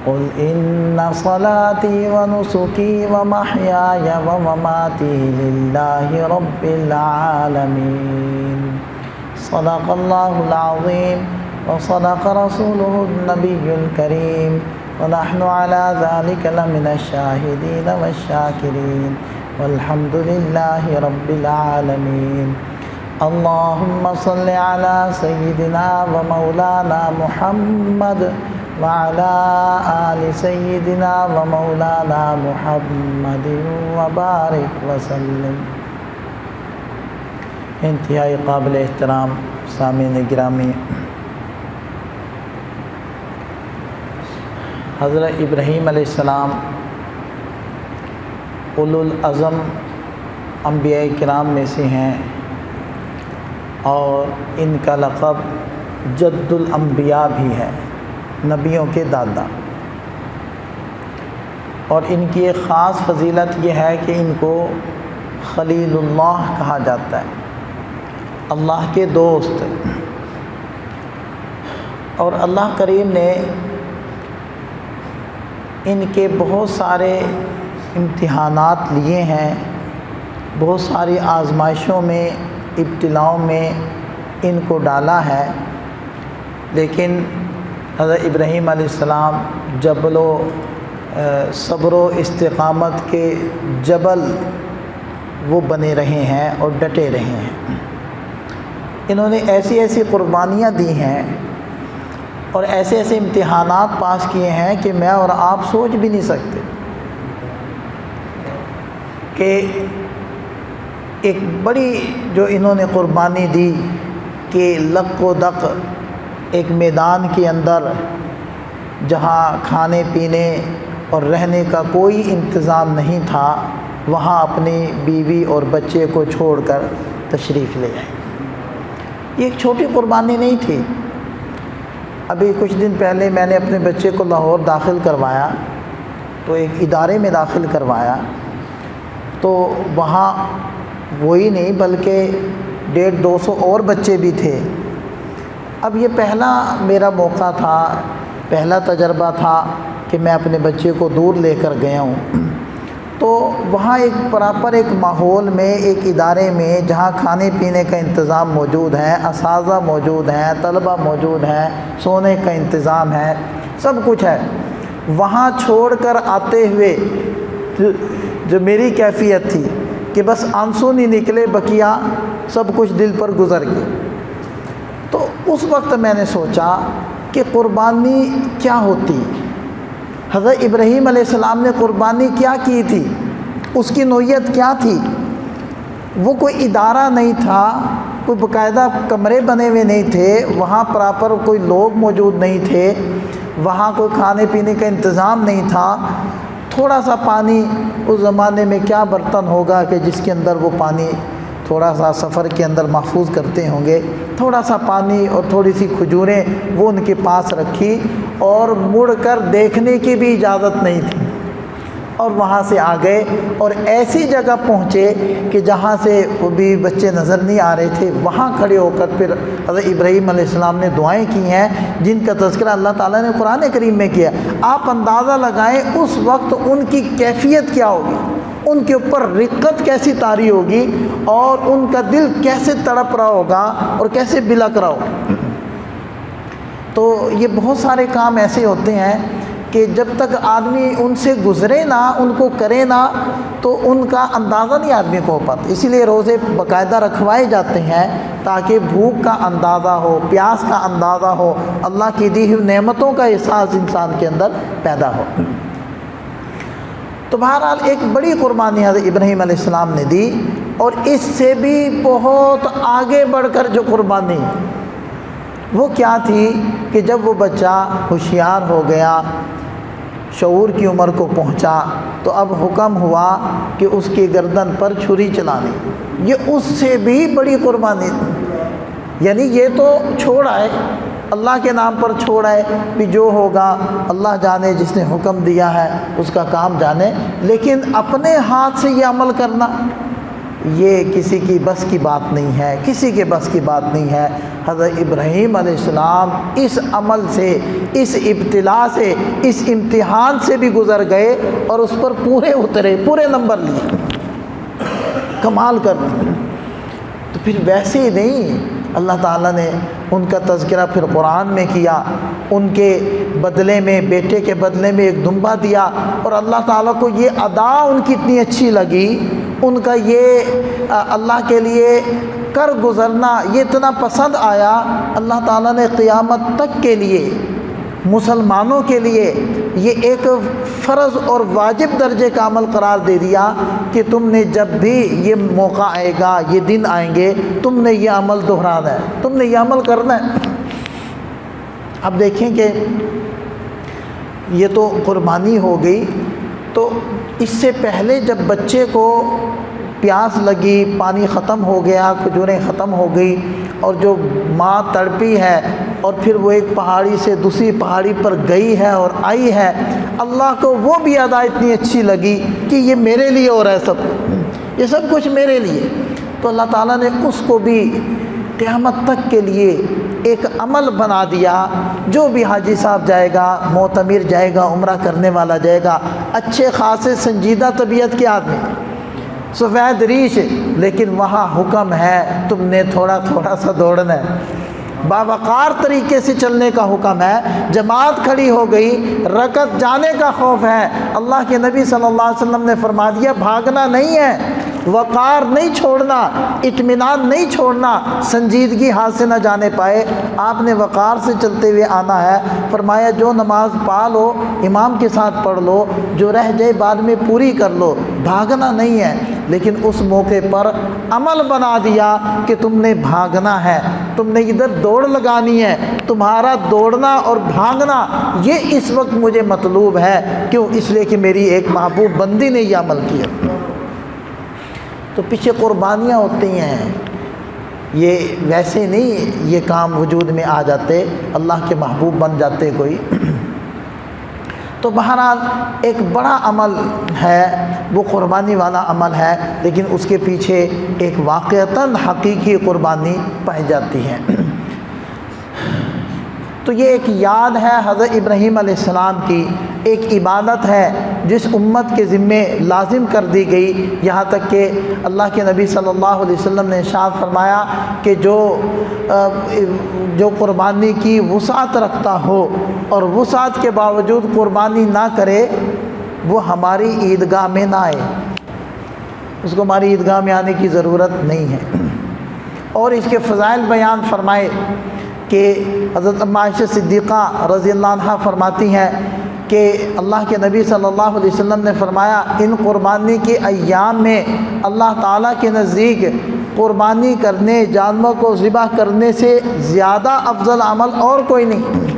قل ان صلاتي ونسكي ومحياي ومماتي لله رب العالمين صدق الله العظيم وصدق رسوله النبي الكريم ونحن على ذلك لمن الشاهدين والشاكرين والحمد لله رب العالمين اللهم صل على سيدنا ومولانا محمد وعلى آل سيدنا ومولانا محمد وبارك وسلم۔ انتہائی قابل احترام سامعین گرامی، حضرت ابراہیم علیہ السلام اولو العزم انبیاء کرام میں سے ہیں، اور ان کا لقب جد الانبیاء بھی ہے، نبیوں کے دادا۔ اور ان کی ایک خاص فضیلت یہ ہے کہ ان کو خلیل اللہ کہا جاتا ہے، اللہ کے دوست۔ اور اللہ کریم نے ان کے بہت سارے امتحانات لیے ہیں، بہت ساری آزمائشوں میں، ابتلاؤں میں ان کو ڈالا ہے، لیکن حضرت ابراہیم علیہ السلام جبل و صبر و استقامت کے جبل وہ بنے رہے ہیں اور ڈٹے رہے ہیں۔ انہوں نے ایسی ایسی قربانیاں دی ہیں اور ایسے ایسے امتحانات پاس کیے ہیں کہ میں اور آپ سوچ بھی نہیں سکتے کہ ایک بڑی جو انہوں نے قربانی دی کہ لق و دق ایک میدان کے اندر جہاں کھانے پینے اور رہنے کا کوئی انتظام نہیں تھا، وہاں اپنی بیوی اور بچے کو چھوڑ کر تشریف لے آئے۔ یہ ایک چھوٹی قربانی نہیں تھی۔ ابھی کچھ دن پہلے میں نے اپنے بچے کو لاہور داخل کروایا، تو ایک ادارے میں داخل کروایا، تو وہاں وہی نہیں بلکہ 150-200 اور بچے بھی تھے۔ اب یہ پہلا میرا موقع تھا، پہلا تجربہ تھا کہ میں اپنے بچے کو دور لے کر گیا ہوں۔ تو وہاں ایک پراپر ایک ماحول میں، ایک ادارے میں جہاں کھانے پینے کا انتظام موجود ہے، اساتذہ موجود ہیں، طلبہ موجود ہیں، سونے کا انتظام ہے، سب کچھ ہے، وہاں چھوڑ کر آتے ہوئے جو میری کیفیت تھی کہ بس آنسو نہیں نکلے، بقیہ سب کچھ دل پر گزر گیا۔ تو اس وقت میں نے سوچا کہ قربانی کیا ہوتی، حضرت ابراہیم علیہ السلام نے قربانی کیا کی تھی، اس کی نوعیت کیا تھی۔ وہ کوئی ادارہ نہیں تھا، کوئی باقاعدہ کمرے بنے ہوئے نہیں تھے، وہاں پراپر کوئی لوگ موجود نہیں تھے، وہاں کوئی کھانے پینے کا انتظام نہیں تھا، تھوڑا سا پانی، اس زمانے میں کیا برتن ہوگا کہ جس کے اندر وہ پانی تھوڑا سا سفر کے اندر محفوظ کرتے ہوں گے، تھوڑا سا پانی اور تھوڑی سی کھجوریں وہ ان کے پاس رکھی، اور مڑ کر دیکھنے کی بھی اجازت نہیں تھی، اور وہاں سے آ گئے اور ایسی جگہ پہنچے کہ جہاں سے وہ بھی بچے نظر نہیں آ رہے تھے، وہاں کھڑے ہو کر پھر حضرت ابراہیم علیہ السلام نے دعائیں کی ہیں جن کا تذکرہ اللہ تعالیٰ نے قرآن کریم میں کیا۔ آپ اندازہ لگائیں اس وقت ان کی کیفیت کیا ہوگی، ان کے اوپر رقت کیسی طاری ہوگی، اور ان کا دل کیسے تڑپ رہا ہوگا اور کیسے بلک رہا ہوگا۔ تو یہ بہت سارے کام ایسے ہوتے ہیں کہ جب تک آدمی ان سے گزرے نہ، ان کو کرے نہ، تو ان کا اندازہ نہیں آدمی کو ہو پاتا۔ اسی لیے روزے باقاعدہ رکھوائے جاتے ہیں تاکہ بھوک کا اندازہ ہو، پیاس کا اندازہ ہو، اللہ کی دی ہوئی نعمتوں کا احساس انسان کے اندر پیدا ہو۔ تو بہرحال ایک بڑی قربانی حضرت ابراہیم علیہ السلام نے دی، اور اس سے بھی بہت آگے بڑھ کر جو قربانی وہ کیا تھی کہ جب وہ بچہ ہوشیار ہو گیا، شعور کی عمر کو پہنچا، تو اب حکم ہوا کہ اس کی گردن پر چھری چلانی۔ یہ اس سے بھی بڑی قربانی تھی، یعنی یہ تو چھوڑ آئے، اللہ کے نام پر چھوڑ آئے، بھی جو ہوگا اللہ جانے، جس نے حکم دیا ہے اس کا کام جانے، لیکن اپنے ہاتھ سے یہ عمل کرنا یہ کسی کی بس کی بات نہیں ہے، کسی کے بس کی بات نہیں ہے۔ حضرت ابراہیم علیہ السلام اس عمل سے، اس ابتلا سے، اس امتحان سے بھی گزر گئے اور اس پر پورے اترے، پورے نمبر لیے، کمال کر دیا۔ تو پھر ویسے ہی نہیں، اللہ تعالیٰ نے ان کا تذکرہ پھر قرآن میں کیا، ان کے بدلے میں، بیٹے کے بدلے میں ایک دمبا دیا، اور اللہ تعالیٰ کو یہ ادا ان کی اتنی اچھی لگی، ان کا یہ اللہ کے لیے کر گزرنا یہ اتنا پسند آیا، اللہ تعالیٰ نے قیامت تک کے لیے مسلمانوں کے لیے یہ ایک فرض اور واجب درجے کا عمل قرار دے دیا کہ تم نے جب بھی یہ موقع آئے گا، یہ دن آئیں گے، تم نے یہ عمل دہرانا ہے، تم نے یہ عمل کرنا ہے۔ اب دیکھیں کہ یہ تو قربانی ہو گئی، تو اس سے پہلے جب بچے کو پیاس لگی، پانی ختم ہو گیا، کھجوریں ختم ہو گئی، اور جو ماں تڑپی ہے اور پھر وہ ایک پہاڑی سے دوسری پہاڑی پر گئی ہے اور آئی ہے، اللہ کو وہ بھی ادا اتنی اچھی لگی کہ یہ میرے لیے ہو رہا ہے، یہ سب کچھ میرے لیے۔ تو اللہ تعالیٰ نے اس کو بھی قیامت تک کے لیے ایک عمل بنا دیا، جو بھی حاجی صاحب جائے گا، معتمر جائے گا، عمرہ کرنے والا جائے گا، اچھے خاصے سنجیدہ طبیعت کے آدمی، سفید ریش، لیکن وہاں حکم ہے تم نے تھوڑا تھوڑا سا دوڑنا ہے، باوقار طریقے سے چلنے کا حکم ہے۔ جماعت کھڑی ہو گئی، رکعت جانے کا خوف ہے، اللہ کے نبی صلی اللہ علیہ وسلم نے فرما دیا بھاگنا نہیں ہے، وقار نہیں چھوڑنا، اطمینان نہیں چھوڑنا، سنجیدگی ہاتھ سے نہ جانے پائے، آپ نے وقار سے چلتے ہوئے آنا ہے۔ فرمایا جو نماز پا لو امام کے ساتھ پڑھ لو، جو رہ جائے بعد میں پوری کر لو، بھاگنا نہیں ہے۔ لیکن اس موقع پر عمل بنا دیا کہ تم نے بھاگنا ہے، تم نے ادھر دوڑ لگانی ہے، تمہارا دوڑنا اور بھاگنا یہ اس وقت مجھے مطلوب ہے۔ کیوں؟ اس لیے کہ میری ایک محبوب بندی نے یہ عمل کیا۔ تو پیچھے قربانیاں ہوتی ہیں، یہ ویسے نہیں یہ کام وجود میں آ جاتے، اللہ کے محبوب بن جاتے کوئی۔ تو بہرحال ایک بڑا عمل ہے، وہ قربانی والا عمل ہے، لیکن اس کے پیچھے ایک واقعتاً حقیقی قربانی پائی جاتی ہے۔ تو یہ ایک یاد ہے حضرت ابراہیم علیہ السلام کی، ایک عبادت ہے جس امت کے ذمے لازم کر دی گئی، یہاں تک کہ اللہ کے نبی صلی اللہ علیہ وسلم نے ارشاد فرمایا کہ جو قربانی کی وسعت رکھتا ہو اور وسعت کے باوجود قربانی نہ کرے، وہ ہماری عیدگاہ میں نہ آئے، اس کو ہماری عیدگاہ میں آنے کی ضرورت نہیں ہے۔ اور اس کے فضائل بیان فرمائے کہ حضرت عائشہ صدیقہ رضی اللہ عنہا فرماتی ہیں کہ اللہ کے نبی صلی اللہ علیہ وسلم نے فرمایا ان قربانی کے ایام میں اللہ تعالیٰ کے نزدیک قربانی کرنے، جانور کو ذبح کرنے سے زیادہ افضل عمل اور کوئی نہیں۔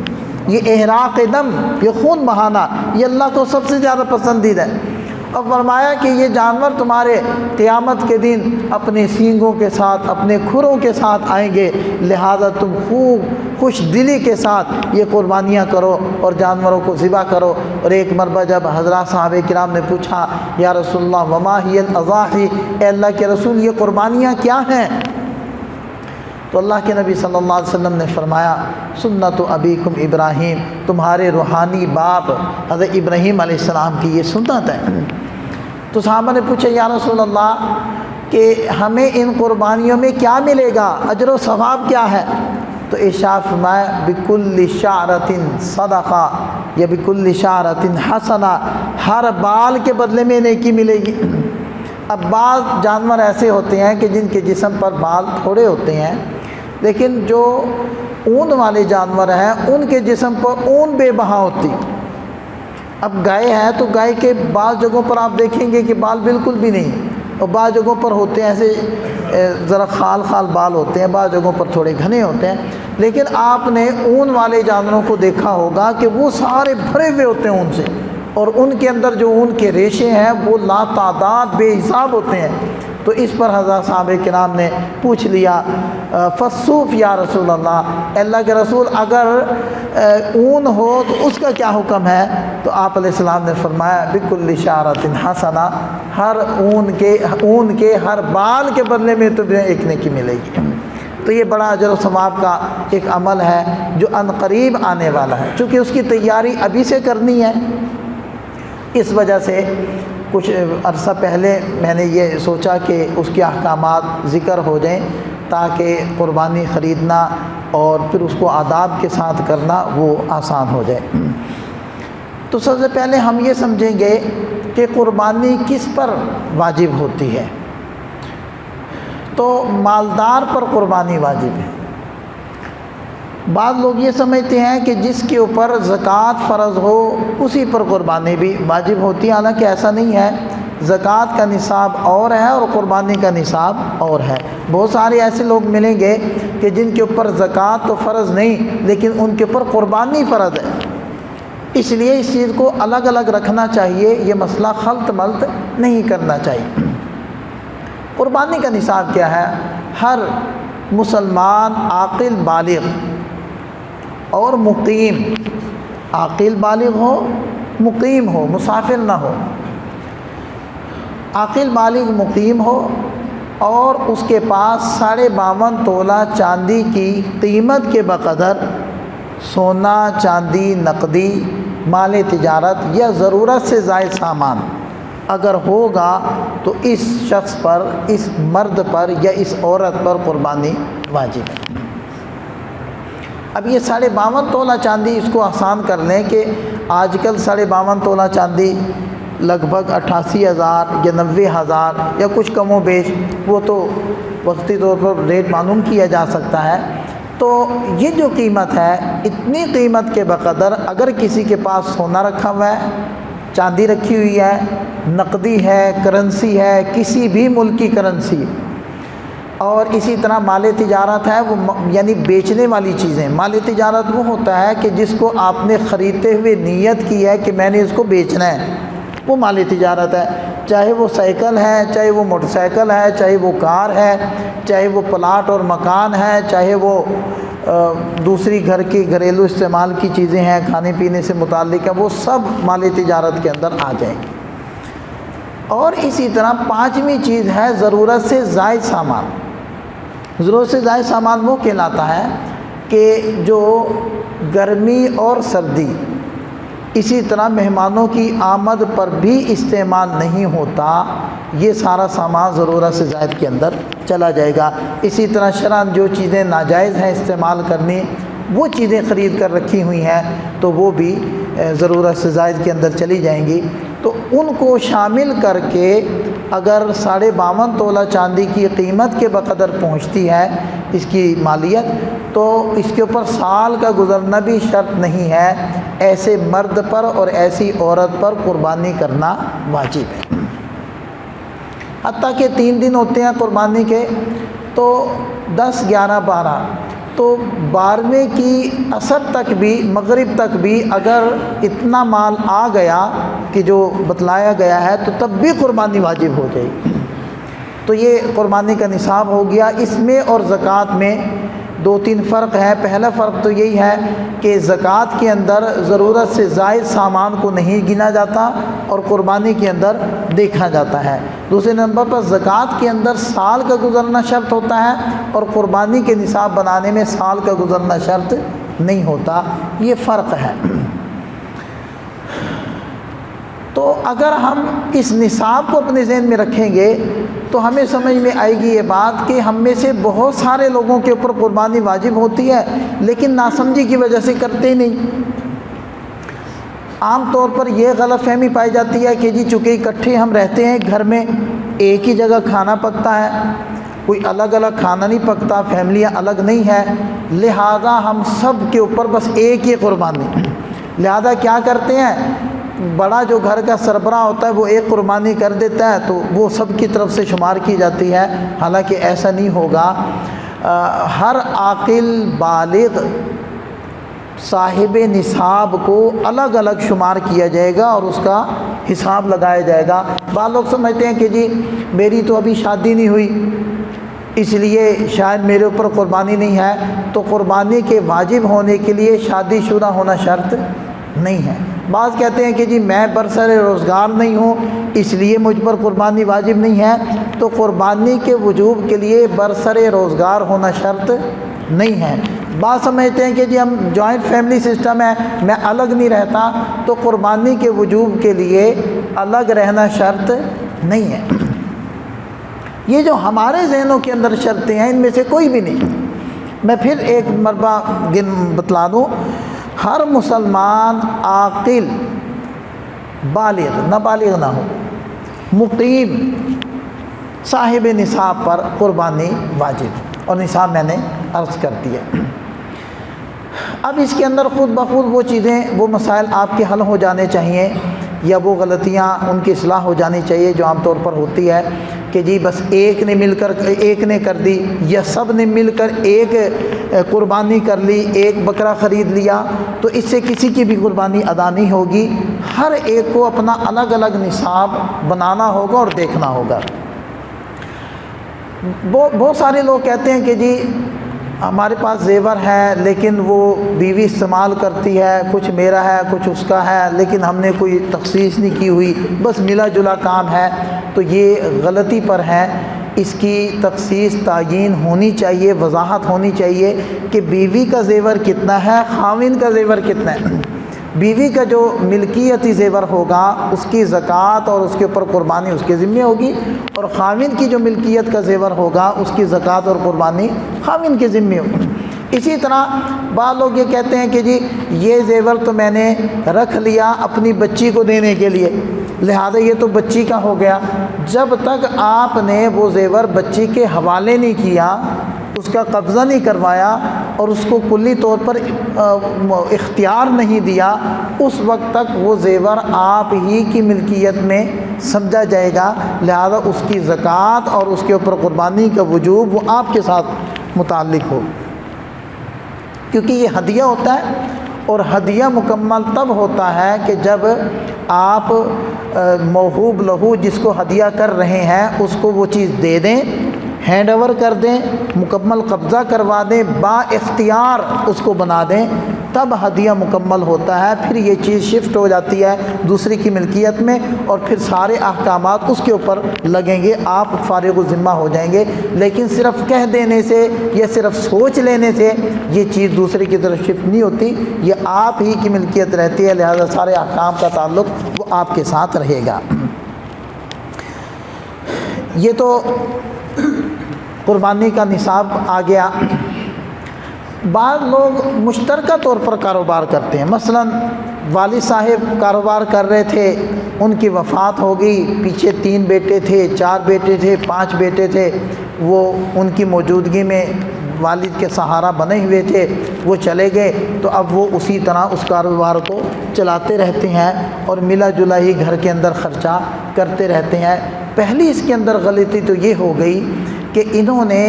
یہ احراق دم، یہ خون بہانا، یہ اللہ کو سب سے زیادہ پسندیدہ ہے۔ اور فرمایا کہ یہ جانور تمہارے قیامت کے دن اپنے سینگوں کے ساتھ، اپنے کھروں کے ساتھ آئیں گے، لہذا تم خوب خوش دلی کے ساتھ یہ قربانیاں کرو اور جانوروں کو ذبح کرو۔ اور ایک مرتبہ جب حضرات صحابہ کرام نے پوچھا یا رسول اللہ وما ہی الاضاحی، اے اللہ کے رسول یہ قربانیاں کیا ہیں؟ تو اللہ کے نبی صلی اللہ علیہ وسلم نے فرمایا سنت ابیکم ابراہیم، تمہارے روحانی باپ حضرت ابراہیم علیہ السلام کی یہ سنت ہے۔ تو صحابہ نے پوچھا یا رسول اللہ کہ ہمیں ان قربانیوں میں کیا ملے گا، اجر و ثواب کیا ہے؟ تو ارشاد فرمایا بکل شعرۃ صدقہ یا بکل شعرۃ حسنہ، ہر بال کے بدلے میں نیکی ملے گی۔ اب بعض جانور ایسے ہوتے ہیں کہ جن کے جسم پر بال تھوڑے ہوتے ہیں، لیکن جو اون والے جانور ہیں ان کے جسم پر اون بے بہا ہوتی۔ اب گائے ہے تو گائے کے بعض جگہوں پر آپ دیکھیں گے کہ بال بالکل بھی نہیں، اور بعض جگہوں پر ہوتے ہیں ایسے ذرا خال خال بال ہوتے ہیں، بعض جگہوں پر تھوڑے گھنے ہوتے ہیں۔ لیکن آپ نے اون والے جانوروں کو دیکھا ہوگا کہ وہ سارے بھرے ہوئے ہوتے ہیں اون سے، اور ان کے اندر جو اون کے ریشے ہیں وہ لا تعداد بے حساب ہوتے ہیں۔ تو اس پر حضرات صحابہ کرام نے پوچھ لیا فصوف یا رسول اللہ کے رسول اگر اون ہو تو اس کا کیا حکم ہے؟ تو آپ علیہ السلام نے فرمایا بکل شعرۃ حسنہ، ہر اون کے ہر بال کے بدلے میں تمہیں ایک نیکی ملے گی۔ تو یہ بڑا اجر و ثواب کا ایک عمل ہے جو عنقریب آنے والا ہے، چونکہ اس کی تیاری ابھی سے کرنی ہے۔ اس وجہ سے کچھ عرصہ پہلے میں نے یہ سوچا کہ اس کے احکامات ذکر ہو جائیں تاکہ قربانی خریدنا اور پھر اس کو آداب کے ساتھ کرنا وہ آسان ہو جائے۔ تو سب سے پہلے ہم یہ سمجھیں گے کہ قربانی کس پر واجب ہوتی ہے۔ تو مالدار پر قربانی واجب ہے۔ بعض لوگ یہ سمجھتے ہیں کہ جس کے اوپر زکوٰۃ فرض ہو اسی پر قربانی بھی واجب ہوتی ہے، حالانکہ ایسا نہیں ہے۔ زکوٰۃ کا نصاب اور ہے اور قربانی کا نصاب اور ہے۔ بہت سارے ایسے لوگ ملیں گے کہ جن کے اوپر زکوٰۃ تو فرض نہیں لیکن ان کے اوپر قربانی فرض ہے، اس لیے اس چیز کو الگ الگ رکھنا چاہیے، یہ مسئلہ خلط ملط نہیں کرنا چاہیے۔ قربانی کا نصاب کیا ہے؟ ہر مسلمان عاقل بالغ اور مقیم، عاقل بالغ ہو، مقیم ہو، مسافر نہ ہو، عاقل بالغ مقیم ہو اور اس کے پاس 52.5 تولہ چاندی کی قیمت کے بقدر سونا، چاندی، نقدی، مال تجارت یا ضرورت سے زائد سامان اگر ہوگا تو اس شخص پر، اس مرد پر یا اس عورت پر قربانی واجب ہے۔ اب یہ 52.5 تولہ چاندی، اس کو آسان کر لیں کہ آج کل 52.5 تولہ چاندی لگ بھگ 88,000 یا 90,000 یا کچھ کم و بیش، وہ تو وقتی طور پر ریٹ معلوم کیا جا سکتا ہے۔ تو یہ جو قیمت ہے، اتنی قیمت کے بقدر اگر کسی کے پاس سونا رکھا ہوا ہے، چاندی رکھی ہوئی ہے، نقدی ہے، کرنسی ہے، کسی بھی ملک کی کرنسی، اور اسی طرح مال تجارت ہے، وہ یعنی بیچنے والی چیزیں۔ مال تجارت وہ ہوتا ہے کہ جس کو آپ نے خریدتے ہوئے نیت کی ہے کہ میں نے اس کو بیچنا ہے، وہ مال تجارت ہے۔ چاہے وہ سائیکل ہے، چاہے وہ موٹر سائیکل ہے، چاہے وہ کار ہے، چاہے وہ پلاٹ اور مکان ہے، چاہے وہ دوسری گھر کی گھریلو استعمال کی چیزیں ہیں، کھانے پینے سے متعلق ہیں، وہ سب مال تجارت کے اندر آ جائیں گے۔ اور اسی طرح 5ویں چیز ہے ضرورت سے زائد سامان۔ ضرورت سے زائد سامان وہ کہلاتا ہے کہ جو گرمی اور سردی، اسی طرح مہمانوں کی آمد پر بھی استعمال نہیں ہوتا، یہ سارا سامان ضرورت سے زائد کے اندر چلا جائے گا۔ اسی طرح شرعاً جو چیزیں ناجائز ہیں استعمال کرنی، وہ چیزیں خرید کر رکھی ہوئی ہیں تو وہ بھی ضرورت سے زائد کے اندر چلی جائیں گی۔ تو ان کو شامل کر کے اگر 52.5 تولہ چاندی کی قیمت کے بقدر پہنچتی ہے اس کی مالیت، تو اس کے اوپر سال کا گزرنا بھی شرط نہیں ہے۔ ایسے مرد پر اور ایسی عورت پر قربانی کرنا واجب ہے۔ حتیٰ کہ 3 دن ہوتے ہیں قربانی کے، تو 10، 11، 12، تو 12ویں کی عصر تک بھی، مغرب تک بھی اگر اتنا مال آ گیا کہ جو بتلایا گیا ہے تو تب بھی قربانی واجب ہو جائے گی۔ تو یہ قربانی کا نصاب ہو گیا۔ اس میں اور زکوٰۃ میں 2-3 فرق ہے۔ پہلا فرق تو یہی ہے کہ زکوٰۃ کے اندر ضرورت سے زائد سامان کو نہیں گنا جاتا اور قربانی کے اندر دیکھا جاتا ہے۔ دوسرے نمبر پر زکوٰۃ کے اندر سال کا گزرنا شرط ہوتا ہے اور قربانی کے نصاب بنانے میں سال کا گزرنا شرط نہیں ہوتا۔ یہ فرق ہے۔ تو اگر ہم اس نصاب کو اپنے ذہن میں رکھیں گے تو ہمیں سمجھ میں آئے گی یہ بات کہ ہم میں سے بہت سارے لوگوں کے اوپر قربانی واجب ہوتی ہے لیکن ناسمجھی کی وجہ سے کرتے ہی نہیں۔ عام طور پر یہ غلط فہمی پائی جاتی ہے کہ جی چونکہ اکٹھے ہم رہتے ہیں گھر میں، ایک ہی جگہ کھانا پکتا ہے، کوئی الگ الگ کھانا نہیں پکتا، فیملیاں الگ نہیں ہے، لہذا ہم سب کے اوپر بس ایک ہی قربانی۔ لہذا کیا کرتے ہیں، بڑا جو گھر کا سربراہ ہوتا ہے وہ ایک قربانی کر دیتا ہے تو وہ سب کی طرف سے شمار کی جاتی ہے، حالانکہ ایسا نہیں ہوگا۔ ہر عاقل بالغ صاحب نصاب کو الگ الگ شمار کیا جائے گا اور اس کا حساب لگایا جائے گا۔ بعض لوگ سمجھتے ہیں کہ جی میری تو ابھی شادی نہیں ہوئی اس لیے شاید میرے اوپر قربانی نہیں ہے، تو قربانی کے واجب ہونے کے لیے شادی شدہ ہونا شرط نہیں ہے۔ بعض کہتے ہیں کہ جی میں برسر روزگار نہیں ہوں اس لیے مجھ پر قربانی واجب نہیں ہے، تو قربانی کے وجوب کے لیے برسر روزگار ہونا شرط نہیں ہے۔ بعض سمجھتے ہیں کہ جی ہم جوائنٹ فیملی سسٹم ہے، میں الگ نہیں رہتا، تو قربانی کے وجوب کے لیے الگ رہنا شرط نہیں ہے۔ یہ جو ہمارے ذہنوں کے اندر شرطیں ہیں ان میں سے کوئی بھی نہیں۔ میں پھر ایک مربع بتلا دوں، ہر مسلمان عاقل بالغ، نابالغ نہ ہو، مقیم، صاحب نصاب پر قربانی واجب، اور نصاب میں نے عرض کر دیا۔ اب اس کے اندر خود بخود وہ چیزیں، وہ مسائل آپ کے حل ہو جانے چاہیے، یا وہ غلطیاں ان کی اصلاح ہو جانی چاہیے جو عام طور پر ہوتی ہے کہ جی بس ایک نے کر دی، یا سب نے مل کر ایک قربانی کر لی، ایک بکرا خرید لیا، تو اس سے کسی کی بھی قربانی ادا نہیں ہوگی۔ ہر ایک کو اپنا الگ الگ نصاب بنانا ہوگا اور دیکھنا ہوگا۔ بہت سارے لوگ کہتے ہیں کہ جی ہمارے پاس زیور ہے لیکن وہ بیوی استعمال کرتی ہے، کچھ میرا ہے کچھ اس کا ہے، لیکن ہم نے کوئی تخصیص نہیں کی ہوئی، بس ملا جلا کام ہے، تو یہ غلطی پر ہے۔ اس کی تخصیص تعیین ہونی چاہیے، وضاحت ہونی چاہیے کہ بیوی کا زیور کتنا ہے، خاوند کا زیور کتنا ہے۔ بیوی کا جو ملکیتی زیور ہوگا اس کی زکوٰۃ اور اس کے اوپر قربانی اس کے ذمہ ہوگی، اور خاوند کی جو ملکیت کا زیور ہوگا اس کی زکوٰۃ اور قربانی خاوند کے ذمہ ہوگی۔ اسی طرح بعض لوگ یہ کہتے ہیں کہ جی یہ زیور تو میں نے رکھ لیا اپنی بچی کو دینے کے لیے، لہذا یہ تو بچی کا ہو گیا۔ جب تک آپ نے وہ زیور بچی کے حوالے نہیں کیا، اس کا قبضہ نہیں کروایا اور اس کو کلی طور پر اختیار نہیں دیا، اس وقت تک وہ زیور آپ ہی کی ملکیت میں سمجھا جائے گا، لہذا اس کی زکوٰۃ اور اس کے اوپر قربانی کا وجوب وہ آپ کے ساتھ متعلق ہو، کیونکہ یہ ہدیہ ہوتا ہے، اور ہدیہ مکمل تب ہوتا ہے کہ جب آپ موہوب لہو جس کو ہدیہ کر رہے ہیں اس کو وہ چیز دے دیں، ہینڈ اوور کر دیں، مکمل قبضہ کروا دیں، با اختیار اس کو بنا دیں، تب ہدیہ مکمل ہوتا ہے۔ پھر یہ چیز شفٹ ہو جاتی ہے دوسری کی ملکیت میں، اور پھر سارے احکامات اس کے اوپر لگیں گے، آپ فارغ الذمہ ہو جائیں گے۔ لیکن صرف کہہ دینے سے یا صرف سوچ لینے سے یہ چیز دوسرے کی طرف شفٹ نہیں ہوتی، یہ آپ ہی کی ملکیت رہتی ہے، لہذا سارے احکام کا تعلق وہ آپ کے ساتھ رہے گا۔ یہ تو قربانی کا نصاب آ گیا۔ بعض لوگ مشترکہ طور پر کاروبار کرتے ہیں، مثلا والد صاحب کاروبار کر رہے تھے، ان کی وفات ہو گئی، پیچھے 3 بیٹے تھے، 4 بیٹے تھے، 5 بیٹے تھے، وہ ان کی موجودگی میں والد کے سہارا بنے ہوئے تھے، وہ چلے گئے، تو اب وہ اسی طرح اس کاروبار کو چلاتے رہتے ہیں اور ملا جلا ہی گھر کے اندر خرچہ کرتے رہتے ہیں۔ پہلی اس کے اندر غلطی تو یہ ہو گئی کہ انہوں نے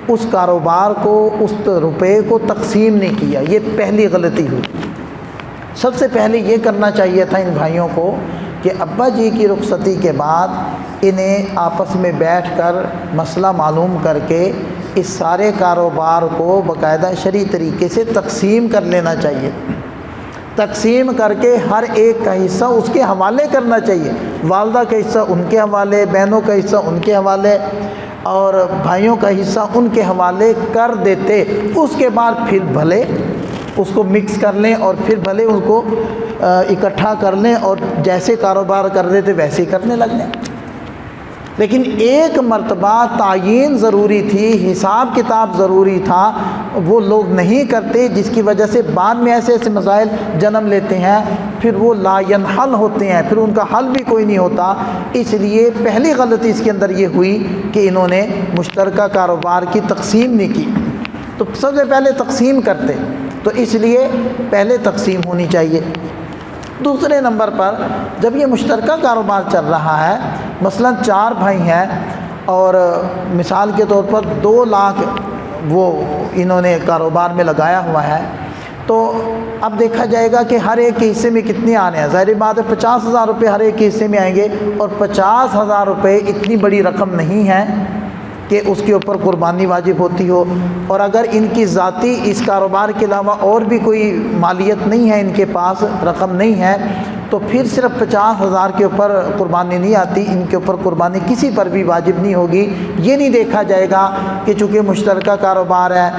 اس کاروبار کو، اس روپے کو تقسیم نہیں کیا، یہ پہلی غلطی ہوئی۔ سب سے پہلے یہ کرنا چاہیے تھا ان بھائیوں کو کہ ابا جی کی رخصتی کے بعد انہیں آپس میں بیٹھ کر مسئلہ معلوم کر کے اس سارے کاروبار کو باقاعدہ شرعی طریقے سے تقسیم کر لینا چاہیے، تقسیم کر کے ہر ایک کا حصہ اس کے حوالے کرنا چاہیے، والدہ کا حصہ ان کے حوالے، بہنوں کا حصہ ان کے حوالے، اور بھائیوں کا حصہ ان کے حوالے کر دیتے۔ اس کے بعد پھر بھلے اس کو مکس کر لیں اور پھر بھلے اس کو اکٹھا کر لیں اور جیسے کاروبار کر رہے تھے ویسے ہی کرنے لگ لیں۔ لیکن ایک مرتبہ تعیین ضروری تھی، حساب کتاب ضروری تھا، وہ لوگ نہیں کرتے، جس کی وجہ سے بعد میں ایسے ایسے مسائل جنم لیتے ہیں، پھر وہ لا ینحل ہوتے ہیں، پھر ان کا حل بھی کوئی نہیں ہوتا۔ اس لیے پہلی غلطی اس کے اندر یہ ہوئی کہ انہوں نے مشترکہ کاروبار کی تقسیم نہیں کی، تو سب سے پہلے تقسیم کرتے، تو اس لیے پہلے تقسیم ہونی چاہیے۔ دوسرے نمبر پر جب یہ مشترکہ کاروبار چل رہا ہے، مثلا 4 بھائی ہیں اور مثال کے طور پر 2 لاکھ وہ انہوں نے کاروبار میں لگایا ہوا ہے، تو اب دیکھا جائے گا کہ ہر ایک کے حصے میں کتنے آنے ہیں۔ ظاہر بات ہے 50,000 روپے ہر ایک کے حصے میں آئیں گے، اور 50,000 روپے اتنی بڑی رقم نہیں ہے کہ اس کے اوپر قربانی واجب ہوتی ہو، اور اگر ان کی ذاتی اس کاروبار کے علاوہ اور بھی کوئی مالیت نہیں ہے، ان کے پاس رقم نہیں ہے، تو پھر صرف 50,000 کے اوپر قربانی نہیں آتی، ان کے اوپر قربانی کسی پر بھی واجب نہیں ہوگی۔ یہ نہیں دیکھا جائے گا کہ چونکہ مشترکہ کاروبار ہے،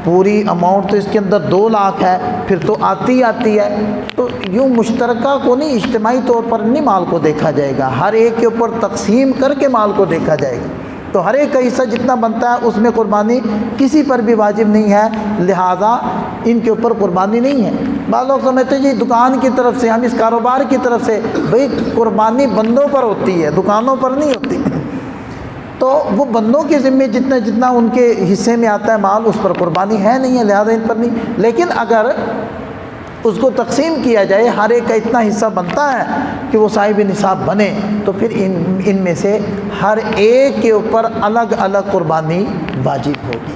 پوری اماؤنٹ تو اس کے اندر 2 لاکھ ہے، پھر تو آتی ہے، تو یوں مشترکہ کو نہیں، اجتماعی طور پر نہیں مال کو دیکھا جائے گا، ہر ایک کے اوپر تقسیم کر کے مال کو دیکھا جائے گا۔ تو ہر ایک کا حصہ جتنا بنتا ہے اس میں قربانی کسی پر بھی واجب نہیں ہے، لہذا ان کے اوپر قربانی نہیں ہے۔ بعض لوگ سمجھتے ہیں جی دکان کی طرف سے، ہم اس کاروبار کی طرف سے، بھئی قربانی بندوں پر ہوتی ہے، دکانوں پر نہیں ہوتی، تو وہ بندوں کے ذمے جتنا جتنا ان کے حصے میں آتا ہے مال، اس پر قربانی ہے نہیں ہے، لہذا ان پر نہیں۔ لیکن اگر اس کو تقسیم کیا جائے، ہر ایک کا اتنا حصہ بنتا ہے کہ وہ صاحب نصاب بنے، تو پھر ان میں سے ہر ایک کے اوپر الگ الگ قربانی واجب ہوگی۔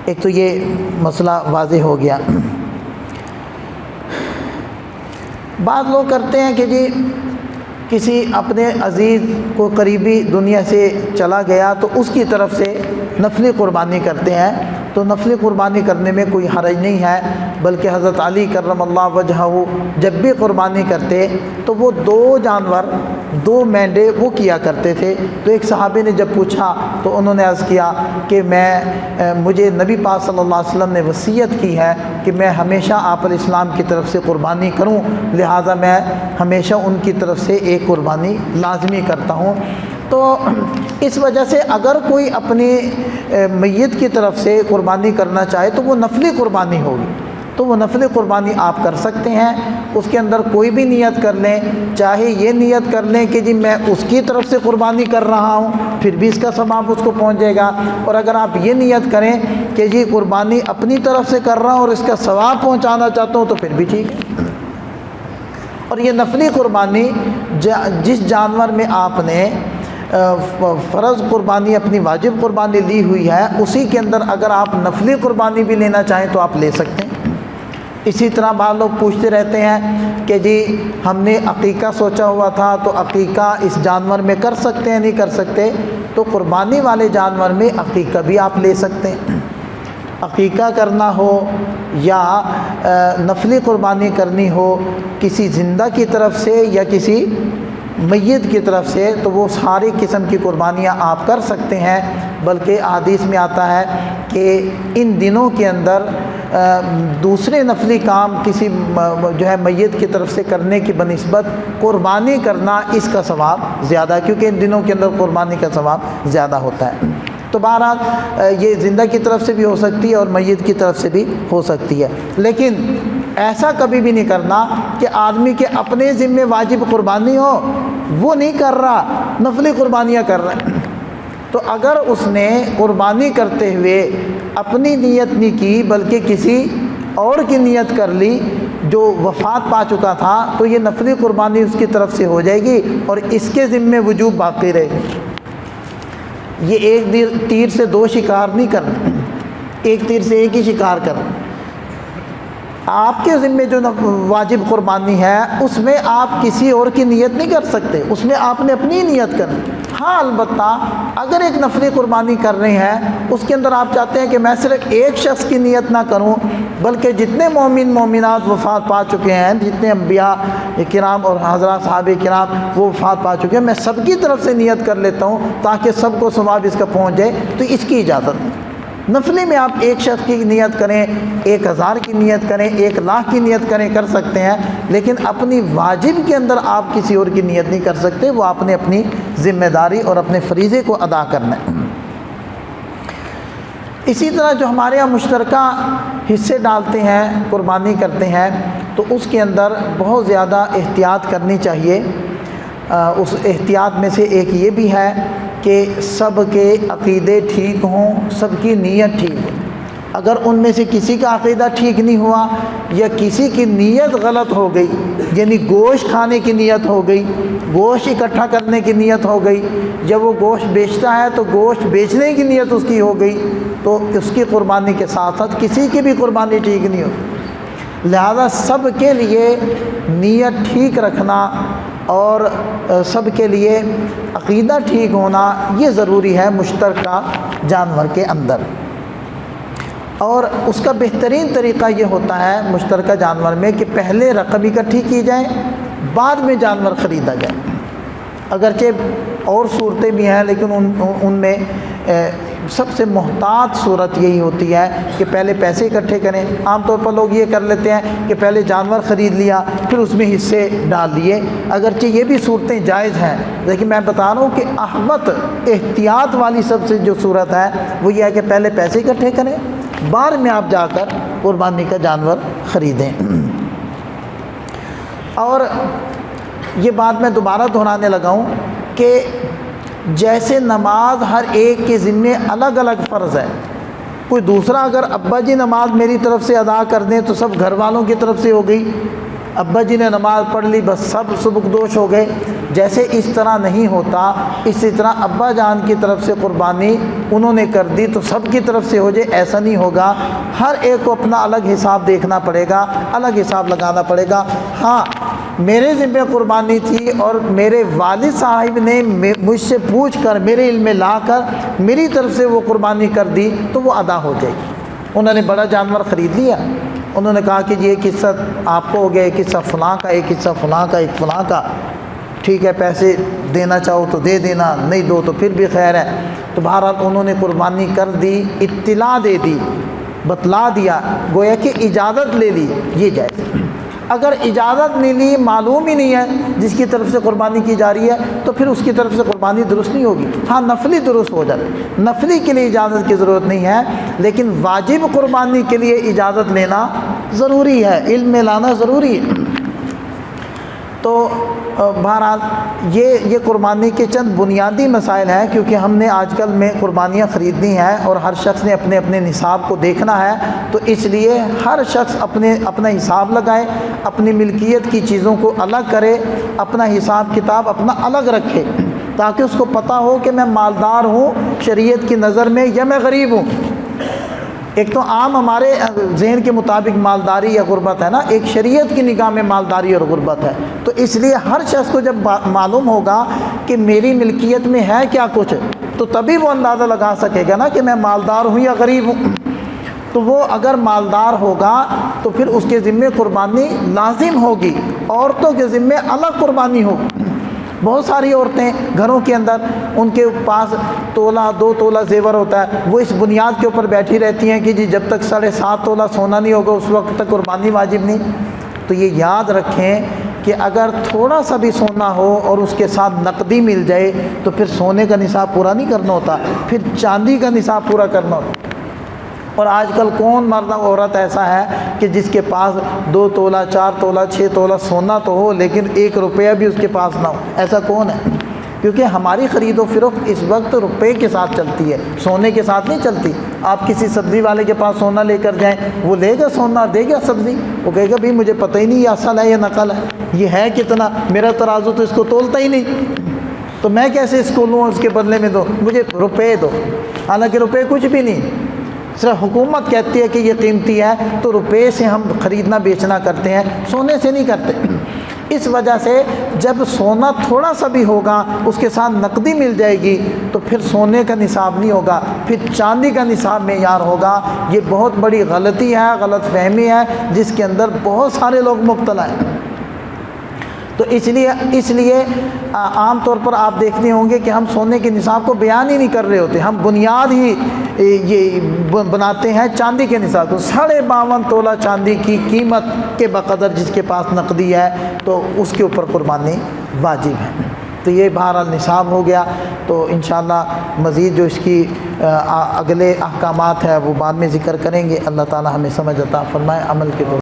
ایک تو یہ مسئلہ واضح ہو گیا۔ بعض لوگ کرتے ہیں کہ جی کسی اپنے عزیز کو قریبی دنیا سے چلا گیا تو اس کی طرف سے نفلی قربانی کرتے ہیں، تو نفلی قربانی کرنے میں کوئی حرج نہیں ہے، بلکہ حضرت علی کرم اللہ وجہہ جب بھی قربانی کرتے تو وہ 2 جانور، 2 مینڈے وہ کیا کرتے تھے۔ تو ایک صحابی نے جب پوچھا تو انہوں نے عرض کیا کہ مجھے نبی پاک صلی اللہ علیہ وسلم نے وصیت کی ہے کہ میں ہمیشہ آپ علیہ السلام کی طرف سے قربانی کروں، لہٰذا میں ہمیشہ ان کی طرف سے ایک قربانی لازمی کرتا ہوں۔ تو اس وجہ سے اگر کوئی اپنی میت کی طرف سے قربانی کرنا چاہے تو وہ نفلی قربانی ہوگی، تو وہ نفلی قربانی آپ کر سکتے ہیں۔ اس کے اندر کوئی بھی نیت کر لیں، چاہے یہ نیت کر لیں کہ جی میں اس کی طرف سے قربانی کر رہا ہوں، پھر بھی اس کا ثواب اس کو پہنچ جائے گا، اور اگر آپ یہ نیت کریں کہ جی قربانی اپنی طرف سے کر رہا ہوں اور اس کا ثواب پہنچانا چاہتا ہوں، تو پھر بھی ٹھیک ہے۔ اور یہ نفلی قربانی جس جانور میں آپ نے فرض قربانی اپنی واجب قربانی لی ہوئی ہے، اسی کے اندر اگر آپ نفلی قربانی بھی لینا چاہیں تو آپ لے سکتے ہیں۔ اسی طرح بعض لوگ پوچھتے رہتے ہیں کہ جی ہم نے عقیقہ سوچا ہوا تھا، تو عقیقہ اس جانور میں کر سکتے ہیں نہیں کر سکتے؟ تو قربانی والے جانور میں عقیقہ بھی آپ لے سکتے ہیں۔ عقیقہ کرنا ہو یا نفلی قربانی کرنی ہو کسی زندہ کی طرف سے یا کسی میت کی طرف سے، تو وہ ساری قسم کی قربانیاں آپ کر سکتے ہیں۔ بلکہ حدیث میں آتا ہے کہ ان دنوں کے اندر دوسرے نفلی کام کسی جو ہے میت کی طرف سے کرنے کی بنسبت قربانی کرنا اس کا ثواب زیادہ ہے، کیونکہ ان دنوں کے اندر قربانی کا ثواب زیادہ ہوتا ہے۔ تو بہرحال یہ زندہ کی طرف سے بھی ہو سکتی ہے اور میت کی طرف سے بھی ہو سکتی ہے، لیکن ایسا کبھی بھی نہیں کرنا کہ آدمی کے اپنے ذمے واجب قربانی ہو، وہ نہیں کر رہا، نفلی قربانیاں کر رہے ہیں۔ تو اگر اس نے قربانی کرتے ہوئے اپنی نیت نہیں کی بلکہ کسی اور کی نیت کر لی جو وفات پا چکا تھا، تو یہ نفلی قربانی اس کی طرف سے ہو جائے گی اور اس کے ذمے وجوب باقی رہے گی۔ یہ ایک تیر سے 2 شکار نہیں کرنا، ایک تیر سے ایک ہی شکار کرنا۔ آپ کے ذمے جو واجب قربانی ہے اس میں آپ کسی اور کی نیت نہیں کر سکتے، اس میں آپ نے اپنی نیت کرنی۔ ہاں البتہ اگر ایک نفلی قربانی کر رہے ہیں اس کے اندر آپ چاہتے ہیں کہ میں صرف ایک شخص کی نیت نہ کروں بلکہ جتنے مومن مومنات وفات پا چکے ہیں، جتنے انبیاء کرام اور حضرات صحابہ کرام وہ وفات پا چکے ہیں، میں سب کی طرف سے نیت کر لیتا ہوں تاکہ سب کو ثواب اس کا پہنچ جائے، تو اس کی اجازت نہیں۔ نفلی میں آپ ایک شخص کی نیت کریں، 1000 کی نیت کریں، 1,00,000 کی نیت کریں، کر سکتے ہیں، لیکن اپنی واجب کے اندر آپ کسی اور کی نیت نہیں کر سکتے، وہ آپ نے اپنی ذمہ داری اور اپنے فریضے کو ادا کرنا ہے۔ اسی طرح جو ہمارے یہاں مشترکہ حصے ڈالتے ہیں، قربانی کرتے ہیں، تو اس کے اندر بہت زیادہ احتیاط کرنی چاہیے۔ اس احتیاط میں سے ایک یہ بھی ہے کہ سب کے عقیدے ٹھیک ہوں، سب کی نیت ٹھیک ہو۔ اگر ان میں سے کسی کا عقیدہ ٹھیک نہیں ہوا یا کسی کی نیت غلط ہو گئی، یعنی گوشت کھانے کی نیت ہو گئی، گوشت اکٹھا کرنے کی نیت ہو گئی، جب وہ گوشت بیچتا ہے تو گوشت بیچنے کی نیت اس کی ہو گئی، تو اس کی قربانی کے ساتھ ساتھ کسی کی بھی قربانی ٹھیک نہیں ہو۔ لہذا سب کے لیے نیت ٹھیک رکھنا اور سب کے لیے عقیدہ ٹھیک ہونا یہ ضروری ہے مشترکہ جانور کے اندر۔ اور اس کا بہترین طریقہ یہ ہوتا ہے مشترکہ جانور میں کہ پہلے رقم اکٹھی کی جائے، بعد میں جانور خریدا جائے۔ اگرچہ اور صورتیں بھی ہیں لیکن ان میں سب سے محتاط صورت یہی ہوتی ہے کہ پہلے پیسے اکٹھے کریں۔ عام طور پر لوگ یہ کر لیتے ہیں کہ پہلے جانور خرید لیا پھر اس میں حصے ڈال لیے، اگرچہ یہ بھی صورتیں جائز ہیں، لیکن میں بتا رہا ہوں کہ احوط احتیاط والی سب سے جو صورت ہے وہ یہ ہے کہ پہلے پیسے اکٹھے کریں، بعد میں آپ جا کر قربانی کا جانور خریدیں۔ اور یہ بات میں دوبارہ دہرانے لگا ہوں کہ جیسے نماز ہر ایک کے ذمے الگ الگ فرض ہے، کوئی دوسرا اگر ابا جی نماز میری طرف سے ادا کر دیں تو سب گھر والوں کی طرف سے ہو گئی، ابا جی نے نماز پڑھ لی بس سب سبکدوش ہو گئے، جیسے اس طرح نہیں ہوتا اسی طرح ابا جان کی طرف سے قربانی انہوں نے کر دی تو سب کی طرف سے ہو جائے، ایسا نہیں ہوگا۔ ہر ایک کو اپنا الگ حساب دیکھنا پڑے گا، الگ حساب لگانا پڑے گا۔ ہاں میرے ذمہ قربانی تھی اور میرے والد صاحب نے مجھ سے پوچھ کر میرے علم میں لا کر میری طرف سے وہ قربانی کر دی تو وہ ادا ہو جائے گی۔ انہوں نے بڑا جانور خرید لیا، انہوں نے کہا کہ یہ ایک حصہ آپ کو ہو گیا، ایک حصہ فلاں کا، ایک حصہ فلاں کا، ایک فلاں کا، ٹھیک ہے پیسے دینا چاہو تو دے دینا، نہیں دو تو پھر بھی خیر ہے۔ تو بہرحال انہوں نے قربانی کر دی، اطلاع دے دی، بتلا دیا، گویا کہ اجازت لے لی، یہ جائز۔ اگر اجازت نہیں لی، معلوم ہی نہیں ہے جس کی طرف سے قربانی کی جا رہی ہے تو پھر اس کی طرف سے قربانی درست نہیں ہوگی۔ ہاں نفلی درست ہو جاتی، نفلی کے لیے اجازت کی ضرورت نہیں ہے، لیکن واجب قربانی کے لیے اجازت لینا ضروری ہے، علم میں لانا ضروری ہے۔ تو بہرحال یہ قربانی کے چند بنیادی مسائل ہیں، کیونکہ ہم نے آج کل میں قربانیاں خریدنی ہیں اور ہر شخص نے اپنے اپنے نصاب کو دیکھنا ہے، تو اس لیے ہر شخص اپنا حساب لگائے، اپنی ملکیت کی چیزوں کو الگ کرے، اپنا حساب کتاب اپنا الگ رکھے، تاکہ اس کو پتہ ہو کہ میں مالدار ہوں شریعت کی نظر میں یا میں غریب ہوں۔ ایک تو عام ہمارے ذہن کے مطابق مالداری یا غربت ہے نا، ایک شریعت کی نگاہ میں مالداری اور غربت ہے، تو اس لیے ہر شخص کو جب معلوم ہوگا کہ میری ملکیت میں ہے کیا کچھ تو تبھی وہ اندازہ لگا سکے گا نا کہ میں مالدار ہوں یا غریب ہوں۔ تو وہ اگر مالدار ہوگا تو پھر اس کے ذمے قربانی لازم ہوگی، عورتوں کے ذمے الگ قربانی ہوگی۔ بہت ساری عورتیں گھروں کے اندر ان کے پاس تولہ 2 تولہ زیور ہوتا ہے، وہ اس بنیاد کے اوپر بیٹھی رہتی ہیں کہ جی جب تک 7.5 تولہ سونا نہیں ہوگا اس وقت تک قربانی واجب نہیں۔ تو یہ یاد رکھیں کہ اگر تھوڑا سا بھی سونا ہو اور اس کے ساتھ نقدی مل جائے تو پھر سونے کا نصاب پورا نہیں کرنا ہوتا، پھر چاندی کا نصاب پورا کرنا ہوتا۔ اور آج کل کون مرد عورت ایسا ہے کہ جس کے پاس 2 تولہ 4 تولہ 6 تولہ سونا تو ہو لیکن 1 روپیہ بھی اس کے پاس نہ ہو؟ ایسا کون ہے؟ کیونکہ ہماری خرید و فروخت اس وقت روپے کے ساتھ چلتی ہے، سونے کے ساتھ نہیں چلتی۔ آپ کسی سبزی والے کے پاس سونا لے کر جائیں، وہ لے گا سونا دے گا سبزی، وہ کہے گا بھائی مجھے پتہ ہی نہیں یہ اصل ہے یا نقل ہے، یہ ہے کتنا، میرا ترازو تو اس کو تولتا ہی نہیں، تو میں کیسے اس کو لوں، اس کے بدلے میں دو، مجھے روپے دو۔ حالانکہ روپے کچھ بھی نہیں، صرف حکومت کہتی ہے کہ یہ قیمتی ہے تو روپے سے ہم خریدنا بیچنا کرتے ہیں، سونے سے نہیں کرتے۔ اس وجہ سے جب سونا تھوڑا سا بھی ہوگا اس کے ساتھ نقدی مل جائے گی تو پھر سونے کا نصاب نہیں ہوگا، پھر چاندی کا نصاب معیار ہوگا۔ یہ بہت بڑی غلطی ہے، غلط فہمی ہے جس کے اندر بہت سارے لوگ مبتلا ہیں۔ تو اس لیے عام طور پر آپ دیکھتے ہوں گے کہ ہم سونے کے نصاب کو بیان ہی نہیں کر رہے ہوتے، ہم بنیاد ہی یہ بناتے ہیں چاندی کے نصاب کو۔ 52.5 تولہ چاندی کی قیمت کے بقدر جس کے پاس نقدی ہے تو اس کے اوپر قربانی واجب ہے۔ تو یہ بہرحال نصاب ہو گیا، تو انشاءاللہ مزید جو اس کی اگلے احکامات ہے وہ بعد میں ذکر کریں گے۔ اللہ تعالی ہمیں سمجھ عطا فرمائے، عمل کے